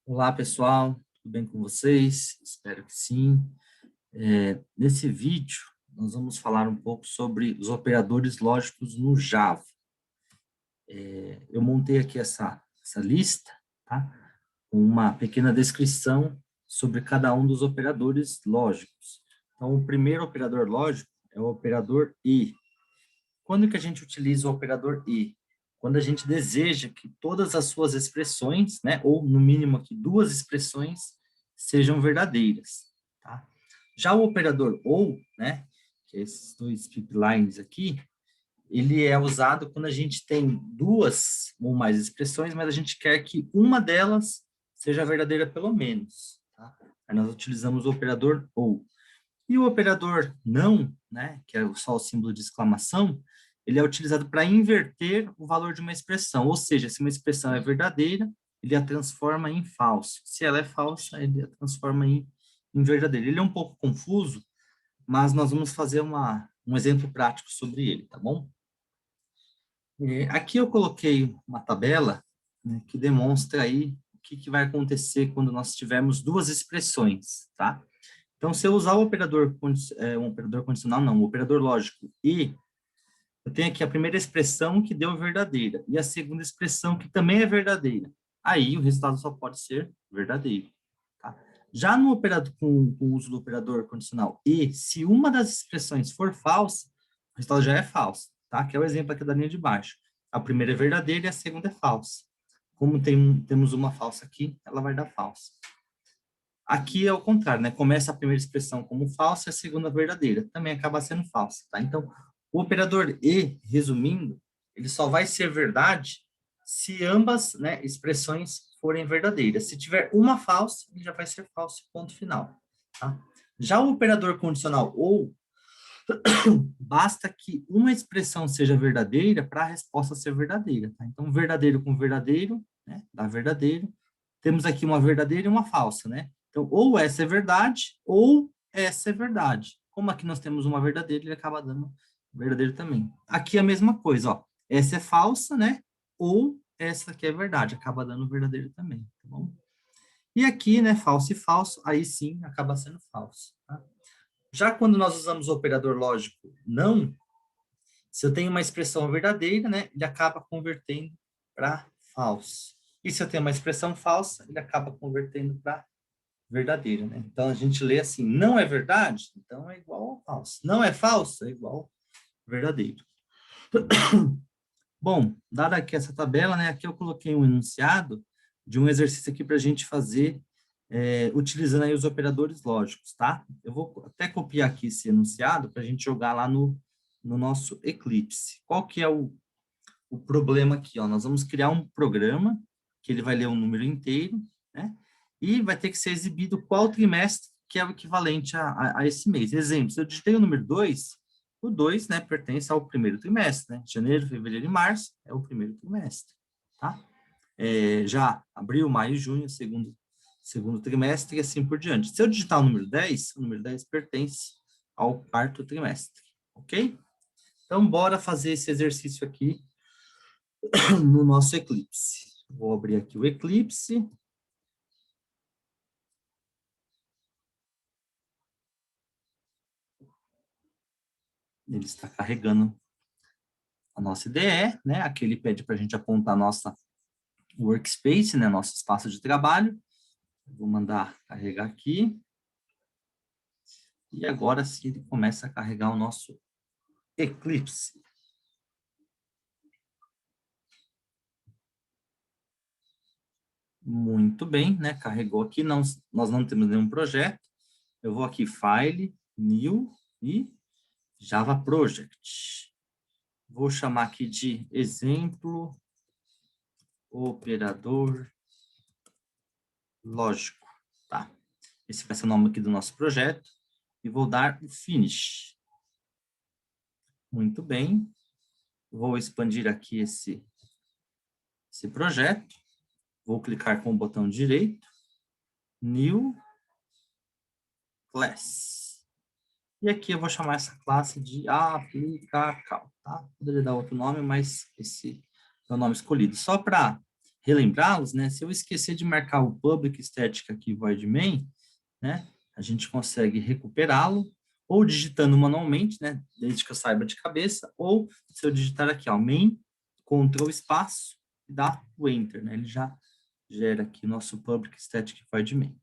Olá, pessoal, tudo bem com vocês? Espero que sim. Nesse vídeo, nós vamos falar um pouco sobre os operadores lógicos no Java. Eu montei aqui essa lista, tá? Com uma pequena descrição sobre cada um dos operadores lógicos. Então, o primeiro operador lógico é o operador e. Quando que a gente utiliza o operador e? Quando a gente deseja que todas as suas expressões, né, ou no mínimo que duas expressões, sejam verdadeiras, tá? Já o operador ou, né, que é esses dois pipelines aqui, ele é usado quando a gente tem duas ou mais expressões, mas a gente quer que uma delas seja verdadeira pelo menos, tá? Aí nós utilizamos o operador ou. E o operador não, né, que é só o símbolo de exclamação, ele é utilizado para inverter o valor de uma expressão, ou seja, se uma expressão é verdadeira, ele a transforma em falso. Se ela é falsa, ele a transforma em verdadeira. Ele é um pouco confuso, mas nós vamos fazer um exemplo prático sobre ele, tá bom? Aqui eu coloquei uma tabela, né, que demonstra aí o que vai acontecer quando nós tivermos duas expressões, tá? Então, se eu usar um operador condicional, não, um operador lógico, e eu tenho aqui a primeira expressão que deu verdadeira, e a segunda expressão que também é verdadeira. Aí, o resultado só pode ser verdadeiro. Tá? Já no operador, com o uso do operador condicional e, se uma das expressões for falsa, o resultado já é falso, tá? Que é o exemplo aqui da linha de baixo. A primeira é verdadeira e a segunda é falsa. Como temos uma falsa aqui, ela vai dar falsa. Aqui é o contrário, né? Começa a primeira expressão como falsa e a segunda verdadeira. Também acaba sendo falsa, tá? Então, o operador e, resumindo, ele só vai ser verdade se ambas, né, expressões forem verdadeiras. Se tiver uma falsa, ele já vai ser falso, ponto final, tá? Já o operador condicional ou, basta que uma expressão seja verdadeira para a resposta ser verdadeira, tá? Então, verdadeiro com verdadeiro, né, dá verdadeiro. Temos aqui uma verdadeira e uma falsa, né? Então, ou essa é verdade, ou essa é verdade. Como aqui nós temos uma verdadeira, ele acaba dando verdadeiro também. Aqui a mesma coisa, ó. Essa é falsa, né? Ou essa aqui é verdade, acaba dando verdadeiro também, tá bom? E aqui, né, falso e falso, aí sim acaba sendo falso, tá? Já quando nós usamos o operador lógico não, se eu tenho uma expressão verdadeira, né, ele acaba convertendo para falso. E se eu tenho uma expressão falsa, ele acaba convertendo para verdadeira, né? Então a gente lê assim, não é verdade, então é igual ao falso. Não é falso, é igual ao verdadeiro. Bom, dada aqui essa tabela, né, aqui eu coloquei um enunciado de um exercício aqui para a gente fazer utilizando aí os operadores lógicos, tá? Eu vou até copiar aqui esse enunciado para a gente jogar lá no nosso Eclipse. Qual que é o problema aqui? Ó? Nós vamos criar um programa que ele vai ler um número inteiro, né? E vai ter que ser exibido qual trimestre que é o equivalente a esse mês. Exemplo, se eu digitei o número 2, o 2, né, pertence ao primeiro trimestre, né? Janeiro, fevereiro e março é o primeiro trimestre, tá? Já abril, maio e junho, segundo trimestre e assim por diante. Se eu digitar o número 10 pertence ao quarto trimestre, ok? Então, bora fazer esse exercício aqui no nosso Eclipse. Vou abrir aqui o Eclipse. Ele está carregando a nossa IDE, né? Aqui ele pede para a gente apontar a nossa workspace, né? Nosso espaço de trabalho. Vou mandar carregar aqui. E agora sim ele começa a carregar o nosso Eclipse. Muito bem, né? Carregou aqui, nós não temos nenhum projeto. Eu vou aqui, File, New e Java Project. Vou chamar aqui de exemplo operador lógico, tá? Esse vai ser o nome aqui do nosso projeto. E vou dar o Finish. Muito bem. Vou expandir aqui esse projeto. Vou clicar com o botão direito. New Class. E aqui eu vou chamar essa classe de aplicacal, tá? Poderia dar outro nome, mas esse é o nome escolhido. Só para relembrá-los, né? Se eu esquecer de marcar o public static aqui, void main, né? A gente consegue recuperá-lo, ou digitando manualmente, né? Desde que eu saiba de cabeça, ou se eu digitar aqui, ó, main, Ctrl espaço, e dá o enter, né? Ele já gera aqui o nosso public static void main.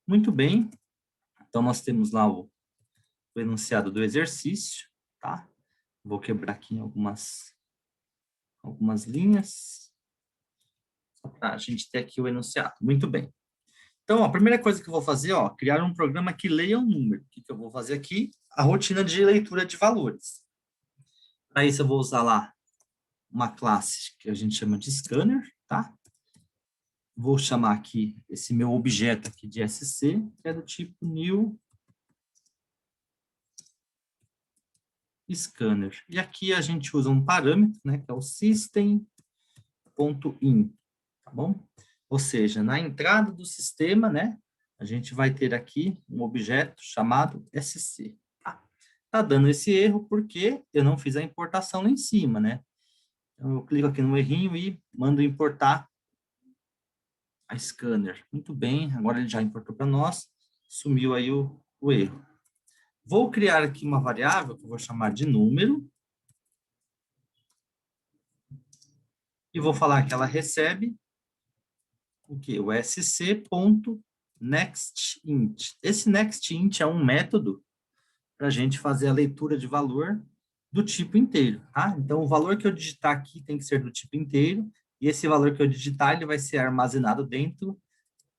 Muito bem. Então, nós temos lá o enunciado do exercício, tá? Vou quebrar aqui em algumas linhas, só para a gente ter aqui o enunciado. Muito bem. Então, ó, a primeira coisa que eu vou fazer, ó, criar um programa que leia um número. O que eu vou fazer aqui? A rotina de leitura de valores. Para isso, eu vou usar lá uma classe que a gente chama de scanner, tá? Vou chamar aqui esse meu objeto aqui de SC, que é do tipo new scanner. E aqui a gente usa um parâmetro, né, que é o system.in, tá bom? Ou seja, na entrada do sistema, né, a gente vai ter aqui um objeto chamado SC. Tá dando esse erro porque eu não fiz a importação lá em cima, né? Então, eu clico aqui no errinho e mando importar a scanner. Muito bem, agora ele já importou para nós, sumiu aí o erro. Vou criar aqui uma variável que eu vou chamar de número. E vou falar que ela recebe o quê? O sc.nextInt. Esse nextInt é um método para a gente fazer a leitura de valor do tipo inteiro, tá? Então, o valor que eu digitar aqui tem que ser do tipo inteiro, e esse valor que eu digitar, ele vai ser armazenado dentro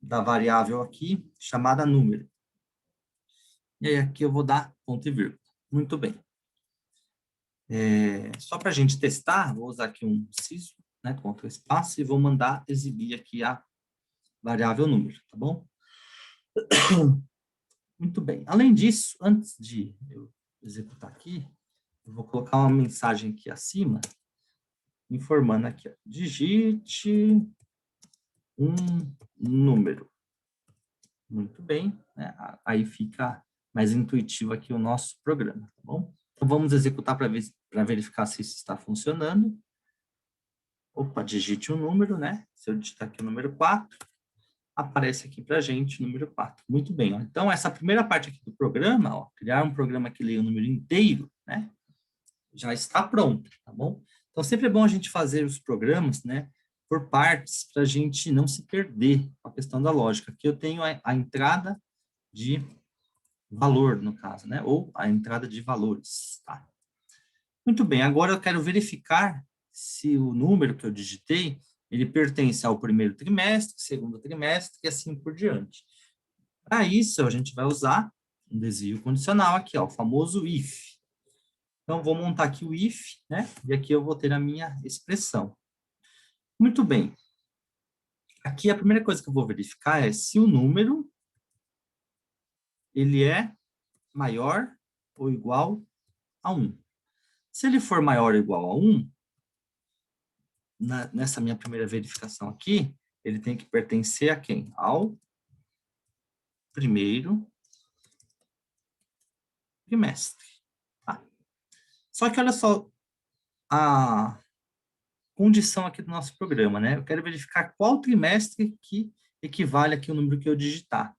da variável aqui, chamada número. E aí, aqui eu vou dar ponto e vírgula. Muito bem. Só para a gente testar, vou usar aqui um ciso, né, Ctrl espaço, e vou mandar exibir aqui a variável número, tá bom? Muito bem. Além disso, antes de eu executar aqui, eu vou colocar uma mensagem aqui acima, informando aqui, ó, digite um número. Muito bem, né? Aí fica mais intuitivo aqui o nosso programa, tá bom? Então, vamos executar para verificar se isso está funcionando. Opa, digite um número, né? Se eu digitar aqui o número 4, aparece aqui para a gente o número 4. Muito bem, ó. Então, essa primeira parte aqui do programa, ó, criar um programa que leia o número inteiro, né? Já está pronto, tá bom? Então, sempre é bom a gente fazer os programas, né? Por partes, para a gente não se perder com a questão da lógica. Aqui eu tenho a entrada de valor, no caso, né? Ou a entrada de valores, tá? Muito bem, agora eu quero verificar se o número que eu digitei, ele pertence ao primeiro trimestre, segundo trimestre e assim por diante. Para isso, a gente vai usar um desvio condicional aqui, ó, o famoso if. Então, vou montar aqui o if, né? E aqui eu vou ter a minha expressão. Muito bem. Aqui a primeira coisa que eu vou verificar é se o número ele é maior ou igual a 1. Se ele for maior ou igual a 1, nessa minha primeira verificação aqui, ele tem que pertencer a quem? Ao primeiro trimestre. Tá? Só que olha só a condição aqui do nosso programa, né? Eu quero verificar qual trimestre que equivale aqui ao número que eu digitar.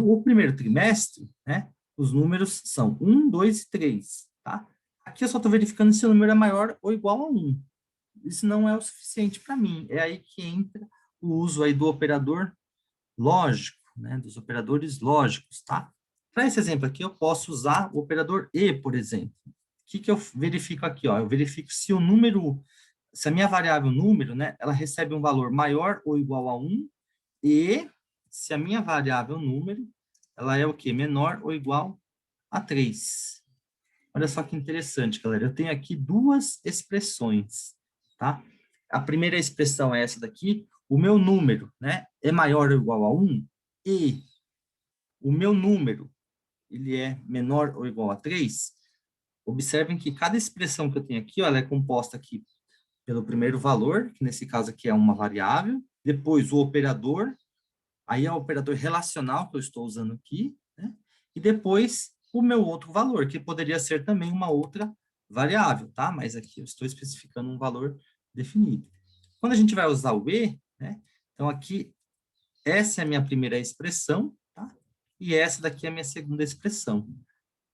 O primeiro trimestre, né? Os números são 1, 2 e 3, tá? Aqui eu só estou verificando se o número é maior ou igual a 1. Isso não é o suficiente para mim. É aí que entra o uso aí do operador lógico, né? Dos operadores lógicos, tá? Para esse exemplo aqui, eu posso usar o operador e, por exemplo. O que eu verifico aqui? Ó? Eu verifico se o número, se a minha variável número, né, ela recebe um valor maior ou igual a 1, e se a minha variável número, ela é o quê? Menor ou igual a 3. Olha só que interessante, galera. Eu tenho aqui duas expressões, tá? A primeira expressão é essa daqui. O meu número, né, é maior ou igual a 1, e o meu número, ele é menor ou igual a 3. Observem que cada expressão que eu tenho aqui, ó, ela é composta aqui pelo primeiro valor, que nesse caso aqui é uma variável, depois o operador, aí é o operador relacional que eu estou usando aqui, né? E depois o meu outro valor, que poderia ser também uma outra variável, tá? Mas aqui eu estou especificando um valor definido. Quando a gente vai usar o e, né? Então, aqui, essa é a minha primeira expressão, tá? E essa daqui é a minha segunda expressão.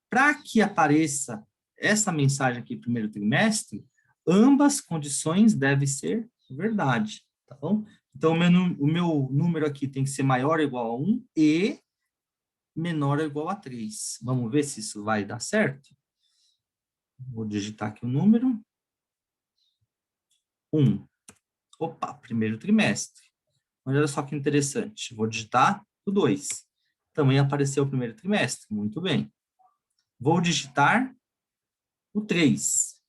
Para que apareça essa mensagem aqui, primeiro trimestre, ambas condições devem ser verdade, tá bom? Então, o meu número aqui tem que ser maior ou igual a 1 e menor ou igual a 3. Vamos ver se isso vai dar certo? Vou digitar aqui o número. 1. Opa, primeiro trimestre. Olha só que interessante. Vou digitar o 2. Também apareceu o primeiro trimestre. Muito bem. Vou digitar o 3.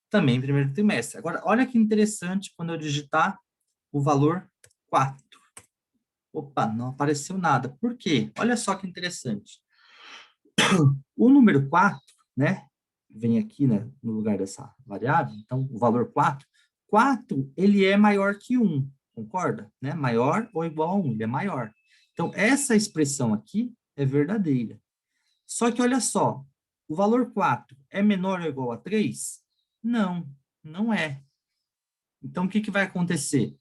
Também primeiro trimestre. Agora, olha que interessante quando eu digitar o valor 4. Opa, não apareceu nada. Por quê? Olha só que interessante. O número 4, né? Vem aqui, né, no lugar dessa variável. Então, o valor 4. 4, ele é maior que 1. Concorda? Né? Maior ou igual a 1. Ele é maior. Então, essa expressão aqui é verdadeira. Só que, olha só. O valor 4 é menor ou igual a 3? Não, não é. Então, o que vai acontecer?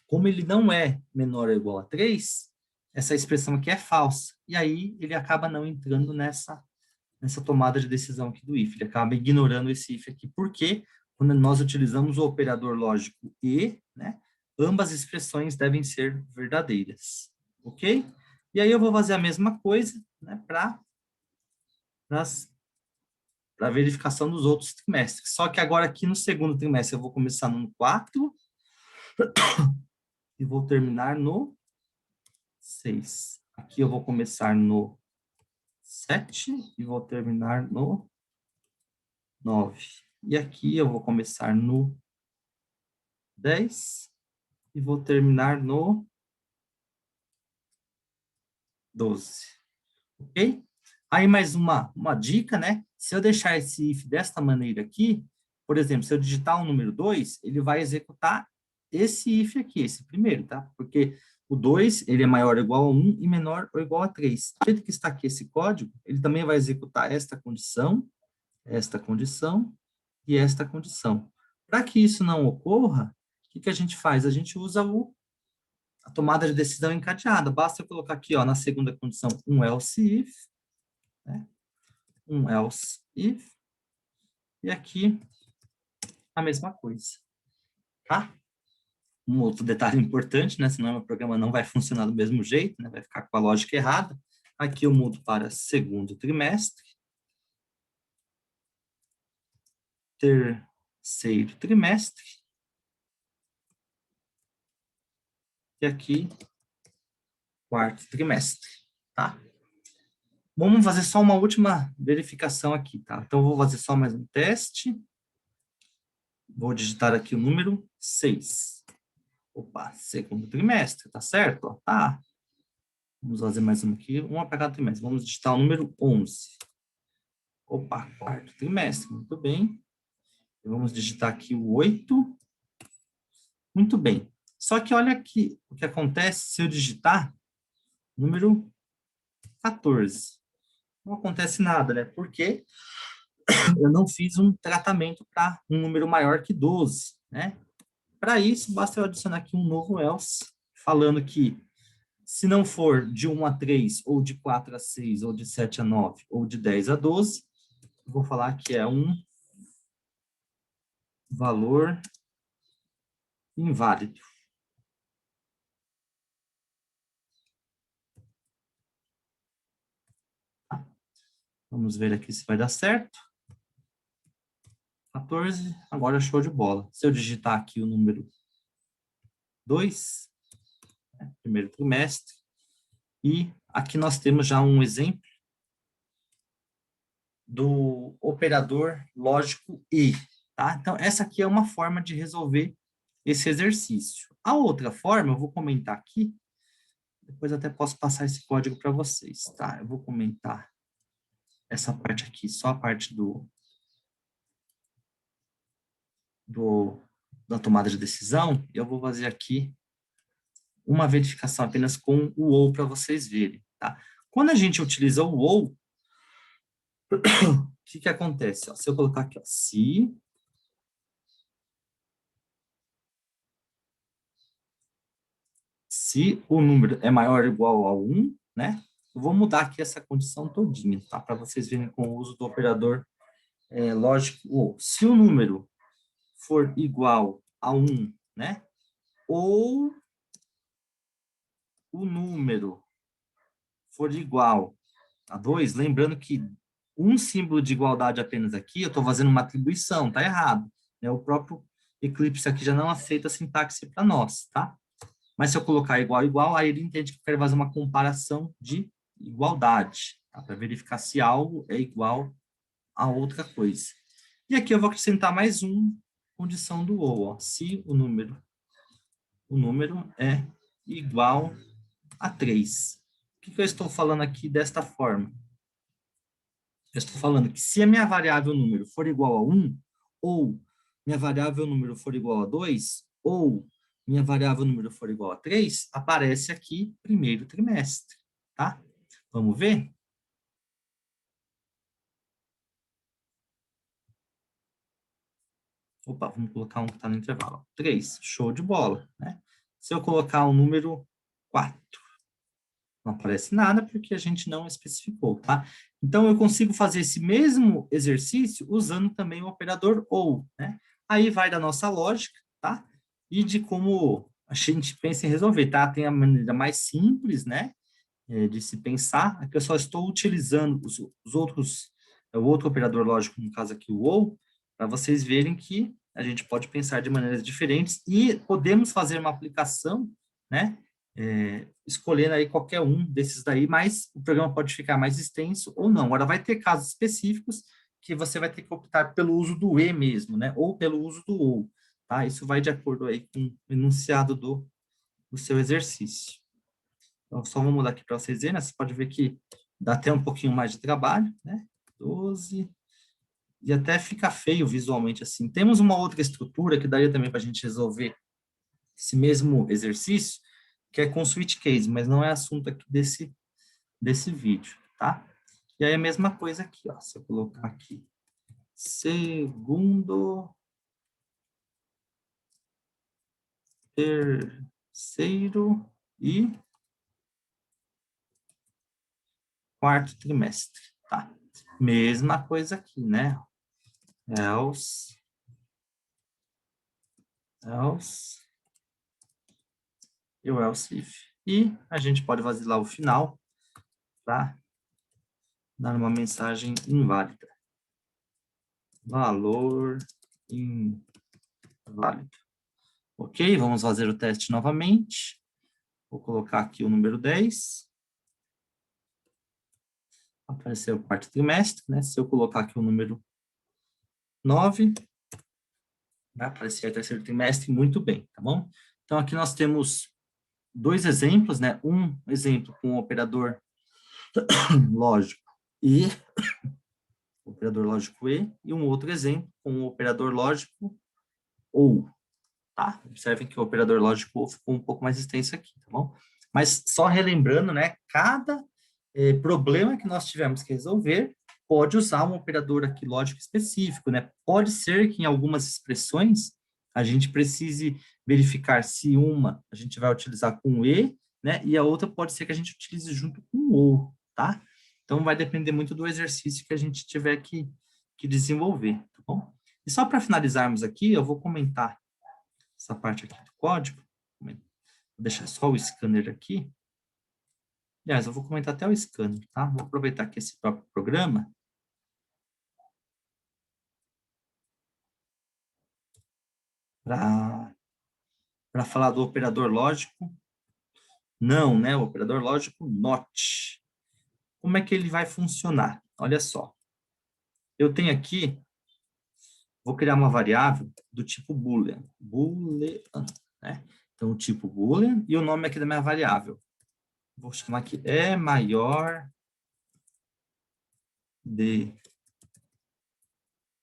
Como ele não é menor ou igual a 3, essa expressão aqui é falsa. E aí, ele acaba não entrando nessa tomada de decisão aqui do if. Ele acaba ignorando esse if aqui. Porque quando nós utilizamos o operador lógico e, né, ambas expressões devem ser verdadeiras. Ok? E aí eu vou fazer a mesma coisa, né, para a verificação dos outros trimestres. Só que agora aqui no segundo trimestre eu vou começar no 4 e vou terminar no 6. Aqui eu vou começar no 7 e vou terminar no 9. E aqui eu vou começar no 10 e vou terminar no 12. Ok? Aí mais uma dica, né? Se eu deixar esse if desta maneira aqui, por exemplo, se eu digitar o número 2, ele vai executar esse if aqui, esse primeiro, tá? Porque o 2, ele é maior ou igual a 1 e menor ou igual a 3. Do jeito que está aqui esse código, ele também vai executar esta condição e esta condição. Para que isso não ocorra, o que a gente faz? A gente usa a tomada de decisão encadeada. Basta eu colocar aqui, ó, na segunda condição, um else if, né? Um else if, e aqui a mesma coisa, tá? Um outro detalhe importante, né? Senão o programa não vai funcionar do mesmo jeito, né? Vai ficar com a lógica errada. Aqui eu mudo para segundo trimestre, terceiro trimestre, e aqui quarto trimestre, tá? Vamos fazer só uma última verificação aqui, tá? Então, eu vou fazer só mais um teste. Vou digitar aqui o número 6. Opa, segundo trimestre, tá certo? Ó, tá. Vamos fazer mais um aqui, uma para cada trimestre. Vamos digitar o número 11. Opa, quarto trimestre, muito bem. E vamos digitar aqui o 8. Muito bem. Só que olha aqui o que acontece se eu digitar número 14. Não acontece nada, né? Porque eu não fiz um tratamento para um número maior que 12, né? Para isso, basta eu adicionar aqui um novo else, falando que se não for de 1 a 3, ou de 4 a 6, ou de 7 a 9, ou de 10 a 12, eu vou falar que é um valor inválido. Vamos ver aqui se vai dar certo. 14, agora show de bola. Se eu digitar aqui o número 2, né, primeiro trimestre, e aqui nós temos já um exemplo do operador lógico e, tá? Então, essa aqui é uma forma de resolver esse exercício. A outra forma, eu vou comentar aqui, depois até posso passar esse código para vocês, tá? Eu vou comentar essa parte aqui, só a parte da tomada de decisão, e eu vou fazer aqui uma verificação apenas com o ou para vocês verem, tá? Quando a gente utiliza o ou, o que acontece? Ó, se eu colocar aqui, ó, se Se o número é maior ou igual a 1, né? Eu vou mudar aqui essa condição todinha, tá? Para vocês verem com o uso do operador lógico ou. Se o número for igual a 1, né? Ou o número for igual a 2, lembrando que um símbolo de igualdade apenas aqui, eu estou fazendo uma atribuição, tá errado. Né? O próprio Eclipse aqui já não aceita a sintaxe para nós, tá? Mas se eu colocar igual, igual, aí ele entende que eu quero fazer uma comparação de igualdade, tá? Para verificar se algo é igual a outra coisa. E aqui eu vou acrescentar mais uma condição do ou, ó, se o número é igual a 3. O que eu estou falando aqui desta forma? Eu estou falando que se a minha variável número for igual a 1, ou minha variável número for igual a 2, ou minha variável número for igual a 3, aparece aqui primeiro trimestre, tá? Vamos ver? Opa, vamos colocar um que está no intervalo. 3, show de bola, né? Se eu colocar o número 4, não aparece nada porque a gente não especificou, tá? Então, eu consigo fazer esse mesmo exercício usando também o operador OU, né? Aí vai da nossa lógica, tá? E de como a gente pensa em resolver, tá? Tem a maneira mais simples, né? De se pensar. Aqui eu só estou utilizando os outros, o outro operador lógico, no caso aqui o OU, para vocês verem que a gente pode pensar de maneiras diferentes e podemos fazer uma aplicação, né? Escolhendo aí qualquer um desses daí, mas o programa pode ficar mais extenso ou não. Agora, vai ter casos específicos que você vai ter que optar pelo uso do E mesmo, né? Ou pelo uso do OU, tá? Isso vai de acordo aí com o enunciado do seu exercício. Então, só vou mudar aqui para vocês verem, né? Você pode ver que dá até um pouquinho mais de trabalho, né? 12, e até fica feio visualmente assim. Temos uma outra estrutura que daria também para a gente resolver esse mesmo exercício, que é com switch case, mas não é assunto aqui desse vídeo, tá? E aí a mesma coisa aqui, ó, se eu colocar aqui segundo, terceiro e quarto trimestre, tá? Mesma coisa aqui, né? Else, e o else if. E a gente pode vacilar o final para dar uma mensagem inválida. Valor inválido. Ok, vamos fazer o teste novamente. Vou colocar aqui o número 10. Apareceu o quarto trimestre, né? Se eu colocar aqui o número 9, vai aparecer o terceiro trimestre, muito bem, tá bom? Então, aqui nós temos dois exemplos, né? Um exemplo com o operador lógico e operador lógico e um outro exemplo com o operador lógico ou, tá? Observem que o operador lógico ou ficou um pouco mais extenso aqui, tá bom? Mas só relembrando, né? Cada problema que nós tivermos que resolver pode usar um operador aqui lógico específico, né? Pode ser que em algumas expressões a gente precise verificar se uma a gente vai utilizar com e, né? E a outra pode ser que a gente utilize junto com o ou, tá? Então, vai depender muito do exercício que a gente tiver que desenvolver, tá bom? E só para finalizarmos aqui, eu vou comentar essa parte aqui do código. Vou deixar só o scanner aqui. Aliás, eu vou comentar até o scanner, tá? Vou aproveitar aqui esse próprio programa para falar do operador lógico. Não, né? O operador lógico not. Como é que ele vai funcionar? Olha só. Eu tenho aqui, vou criar uma variável do tipo boolean. Boolean, né? Então, o tipo boolean e o nome aqui da minha variável. Vou chamar aqui é maior de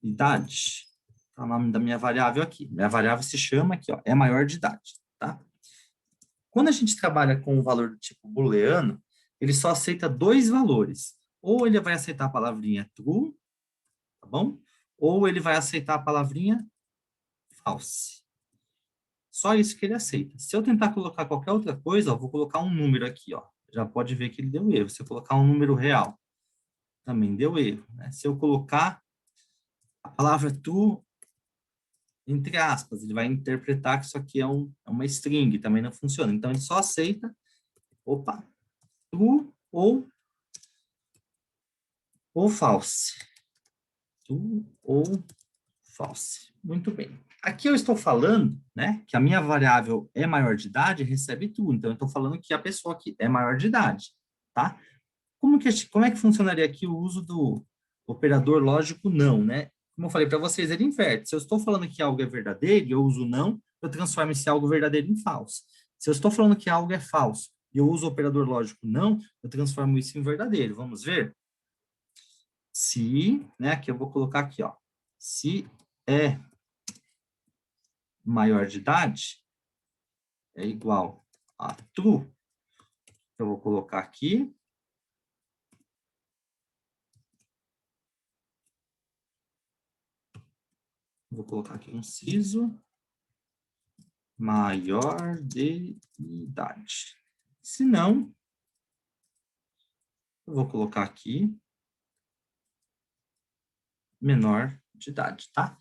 idade. Tá o nome da minha variável aqui. Minha variável se chama aqui, ó, é maior de idade, tá? Quando a gente trabalha com o valor do tipo booleano, ele só aceita dois valores. Ou ele vai aceitar a palavrinha true, tá bom? Ou ele vai aceitar a palavrinha false. Só isso que ele aceita. Se eu tentar colocar qualquer outra coisa, ó, vou colocar um número aqui, ó. Já pode ver que ele deu erro. Se eu colocar um número real, também deu erro, né? Se eu colocar a palavra true, entre aspas, ele vai interpretar que isso aqui é uma string, também não funciona. Então, ele só aceita, opa, true ou false. True ou false. Muito bem. Aqui eu estou falando, né, que a minha variável é maior de idade, recebe true. Então, eu estou falando que a pessoa aqui é maior de idade, tá? Como é que funcionaria aqui o uso do operador lógico não, né? Como eu falei para vocês, ele inverte. Se eu estou falando que algo é verdadeiro e eu uso não, eu transformo esse algo verdadeiro em falso. Se eu estou falando que algo é falso e eu uso o operador lógico não, eu transformo isso em verdadeiro. Vamos ver? Se, né, aqui eu vou colocar aqui, ó. Se é maior de idade, é igual a true. Eu vou colocar aqui. Vou colocar aqui um inciso maior de idade. Se não, eu vou colocar aqui menor de idade, tá?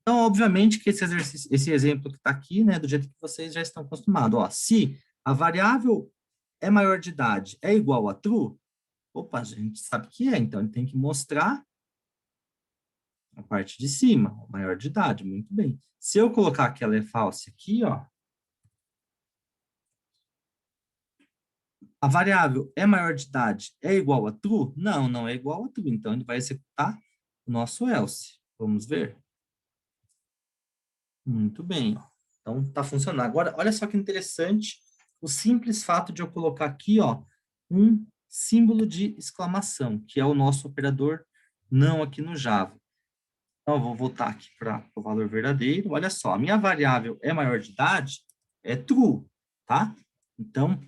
Então, obviamente que esse exercício, esse exemplo que está aqui, né, do jeito que vocês já estão acostumados, ó, se a variável é maior de idade é igual a true, opa, a gente sabe que é, então ele tem que mostrar a parte de cima, maior de idade, muito bem. Se eu colocar que ela é falsa aqui, ó, a variável é maior de idade é igual a true? Não, não é igual a true, então ele vai executar o nosso else. Vamos ver? Muito bem, ó. Então está funcionando. Agora, olha só que interessante o simples fato de eu colocar aqui, ó, um símbolo de exclamação, que é o nosso operador não aqui no Java. Então, eu vou voltar aqui para o valor verdadeiro. Olha só, a minha variável é maior de idade, é true, tá? Então,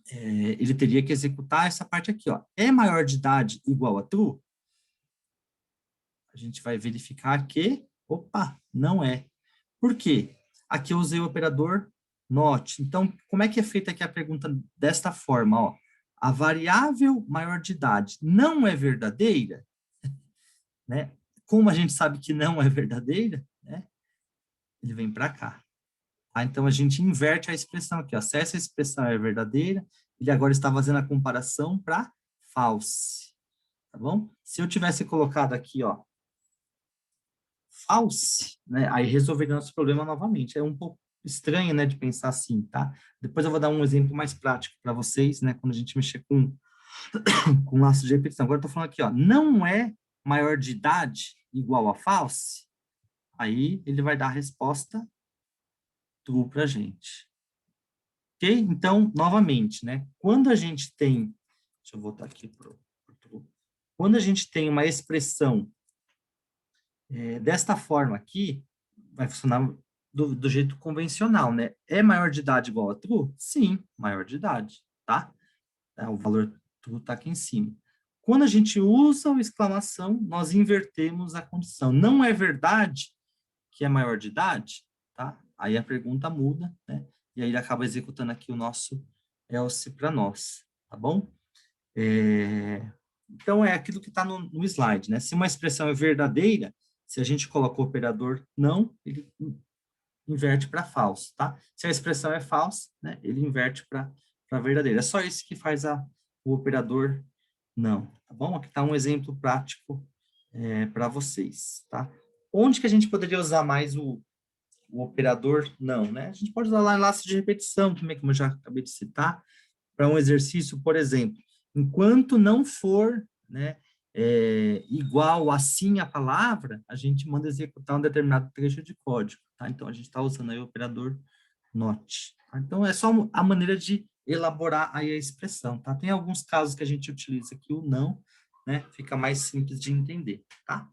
ele teria que executar essa parte aqui, ó. É maior de idade igual a true? A gente vai verificar que, opa, não é. Por quê? Aqui eu usei o operador not. Então, como é que é feita aqui a pergunta desta forma, ó? A variável maior de idade não é verdadeira, né? Como a gente sabe que não é verdadeira, né? Ele vem para cá. Ah, então, a gente inverte a expressão aqui, ó. Se essa expressão é verdadeira, ele agora está fazendo a comparação para false, tá bom? Se eu tivesse colocado aqui, ó, false, né? Aí resolveria nosso problema novamente. É um pouco estranho, né, de pensar assim, tá? Depois eu vou dar um exemplo mais prático para vocês, né, quando a gente mexer com laço de repetição. Agora eu tô falando aqui, ó, não é maior de idade igual a false, aí ele vai dar a resposta true para a gente. Ok? Então, novamente, né, quando a gente tem, deixa eu voltar aqui pro true. Quando a gente tem uma expressão desta forma aqui, vai funcionar do jeito convencional, né? É maior de idade igual a true? Sim, maior de idade, tá? O valor true está aqui em cima. Quando a gente usa o exclamação, nós invertemos a condição. Não é verdade que é maior de idade, tá? Aí a pergunta muda, né? E aí ele acaba executando aqui o nosso else para nós, tá bom? Então, é aquilo que está no slide, né? Se uma expressão é verdadeira, se a gente coloca o operador não, ele inverte para falso, tá? Se a expressão é falsa, né, ele inverte para verdadeira. É só isso que faz o operador não, tá bom? Aqui está um exemplo prático para vocês, tá? Onde que a gente poderia usar mais o operador não, né? A gente pode usar lá em laço de repetição, também, como eu já acabei de citar, para um exercício, por exemplo, enquanto não for, né, igual assim a palavra, a gente manda executar um determinado trecho de código, tá? Então, a gente está usando aí o operador not. Tá? Então, é só a maneira de elaborar aí a expressão, tá? Tem alguns casos que a gente utiliza aqui o não, né? Fica mais simples de entender, tá?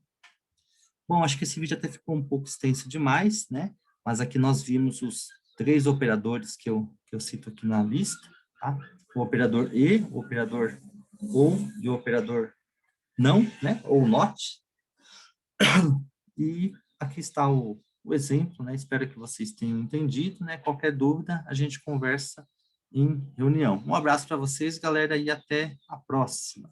Bom, acho que esse vídeo até ficou um pouco extenso demais, né? Mas aqui nós vimos os 3 operadores que eu cito aqui na lista, tá? O operador e, o operador ou e o operador não, né? Ou not. E aqui está o exemplo, né? Espero que vocês tenham entendido, né? Qualquer dúvida, a gente conversa em reunião. Um abraço para vocês, galera, e até a próxima.